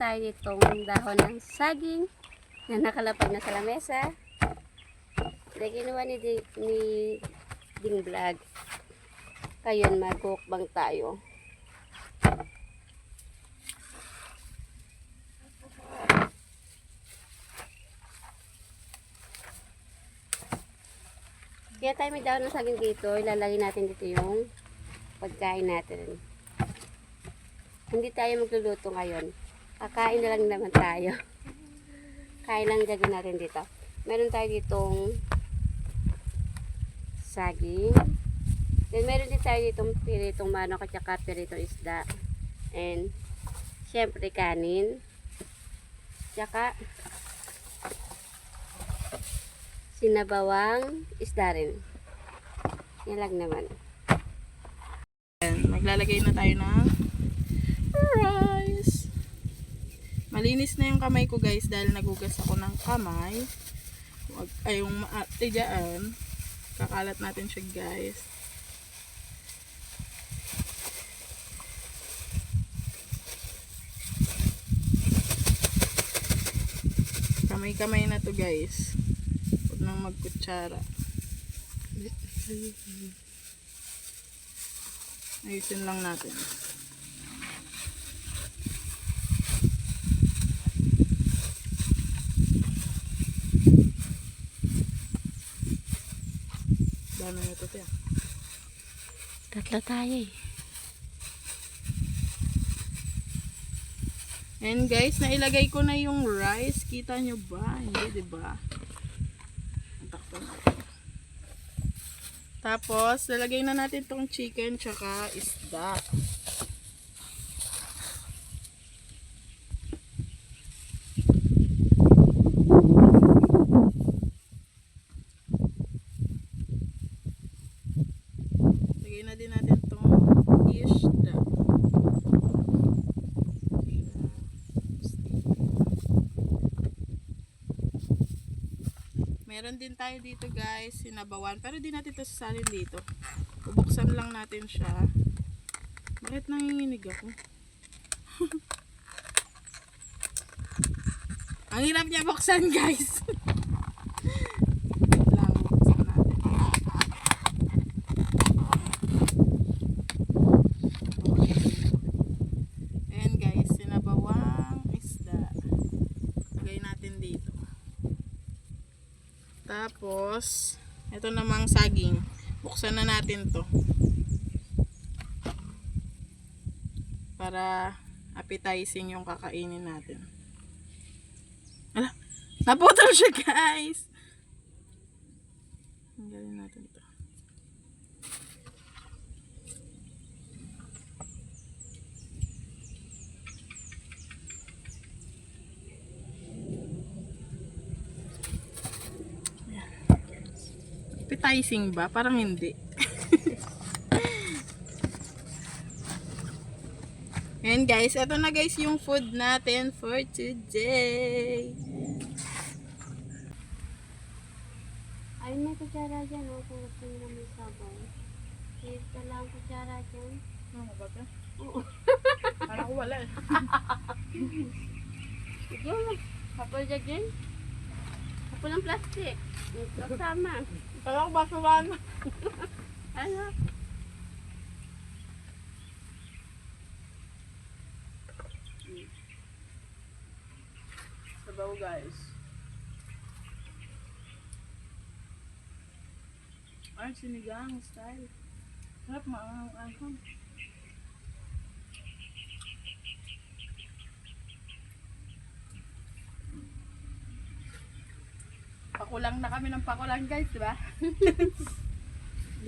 tayo itong dahon ng saging na nakalapag na sa lamesa. Na ginawa ni Ding Vlog. Kayon magkukbang tayo. Kaya tayo may dahon ng saging dito, ilalagay natin dito yung pagkain natin. Hindi tayo magluluto ngayon. Kakain na lang naman tayo. Kain lang gagawin natin dito. Meron tayo ditong saging. Then meron din tayo ditong piritong manok at saka piritong isda. And syempre kanin. Tsaka sinabawang isda rin. Yan lang naman. Maglalagay na tayo ng rice. Malinis na yung kamay ko guys dahil nagugas ako ng kamay. Huwag kayong maate dyan. Kakalat natin siya guys. Kamay-kamay na to guys. Huwag nang magkutsara. Ayusin lang natin. Dami na ito tiya. Tatlo tayo eh. And guys, nailagay ko na yung rice. Kita nyo ba? Hindi, diba? Tapos, lalagay na natin tong chicken tsaka isda. Lagay na din natin tong isda. Meron din tayo dito guys, sinabawan. Pero di natin ito sasalin dito. Bubuksan lang natin siya. Bakit nanginginig ako? Ang hirap niya buksan guys. Lang, buksan natin. Ayan guys, sinabawang isda. Lagay natin dito. Tapos, ito namang saging. Buksan na natin to. Para appetizing yung kakainin natin. Ala, naputol siya guys! Tanggalin natin to. Appetizing ba? Parang hindi. And guys, ito na guys yung food natin for today. Ay, may kutsara dyan. O, kung gusto nyo na may sabaw. Ito lang kutsara dyan. Ano ba ito? Oo. Parang ko wala eh. Sige, kapal dyan dyan. Kapal ng plastic. Kasama. Parang ko basuran. Ano? Sabaw guys. Ay, sinigang style. Sarap maanghang. Pakulang na kami ng pakulang guys, diba?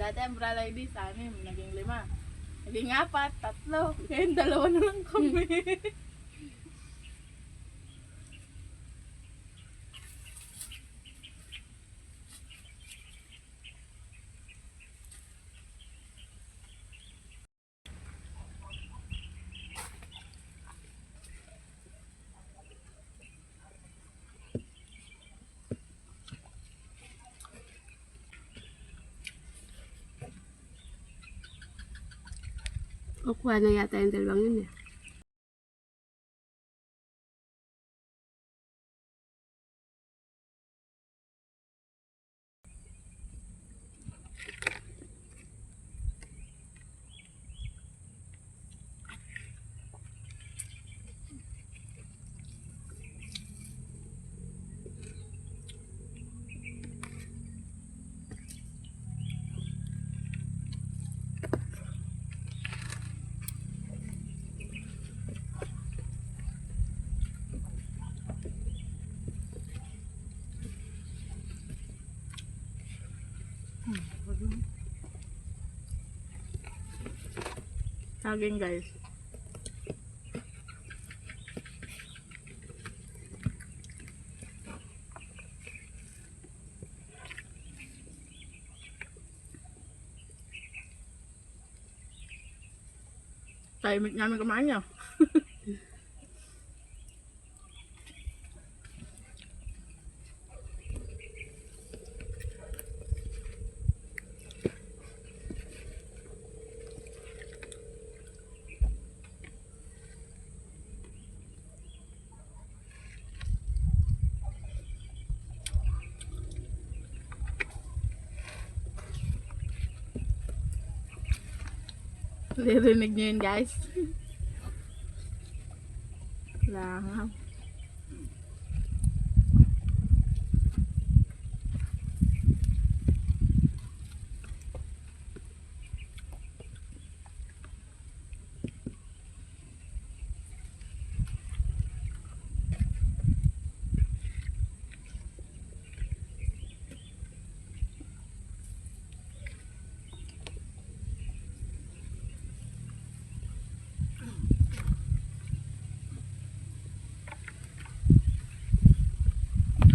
Dati ang bra like this, 6, naging 5. Naging 4, 3. Ngayon 2 na lang kami. Kukuha na yata yung dalawang yun eh. Saging guys. Timing namin kumain niya. Naririnig niyo yun guys. Langaw.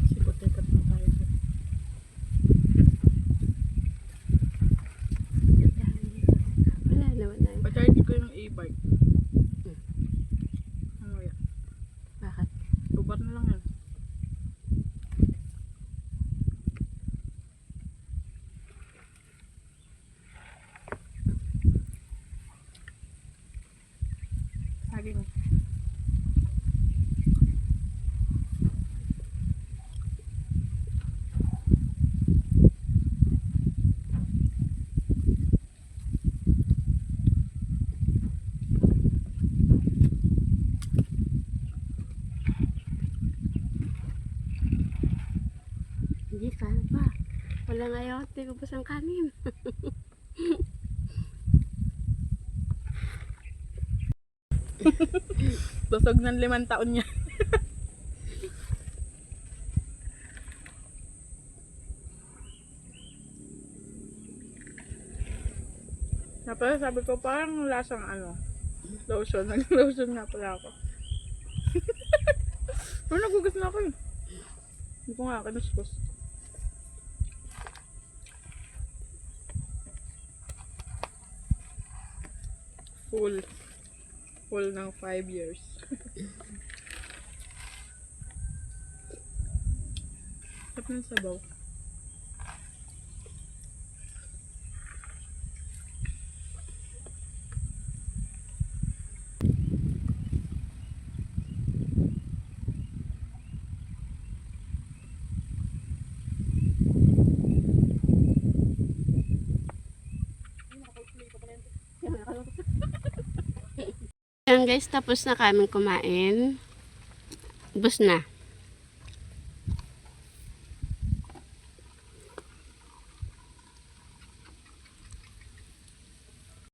Sipotekat na tayo. Wala naman na. Pa-charge ko yung e-bike. Ano yan? Bakit? Tubar na lang yan. Saging. Hindi ka pa. Wala ngayon. Tigubos ang kanin. Busog ng 5 taon niya. Napala sabi ko parang lasang ano, lotion. Nag-lotion nga pala ako. Pero nagugas na ako eh. Hindi ko nga kinuskus. Full ng 5 years. Sarap ng sabaw. Yan guys, tapos na kami kumain. Ubus na.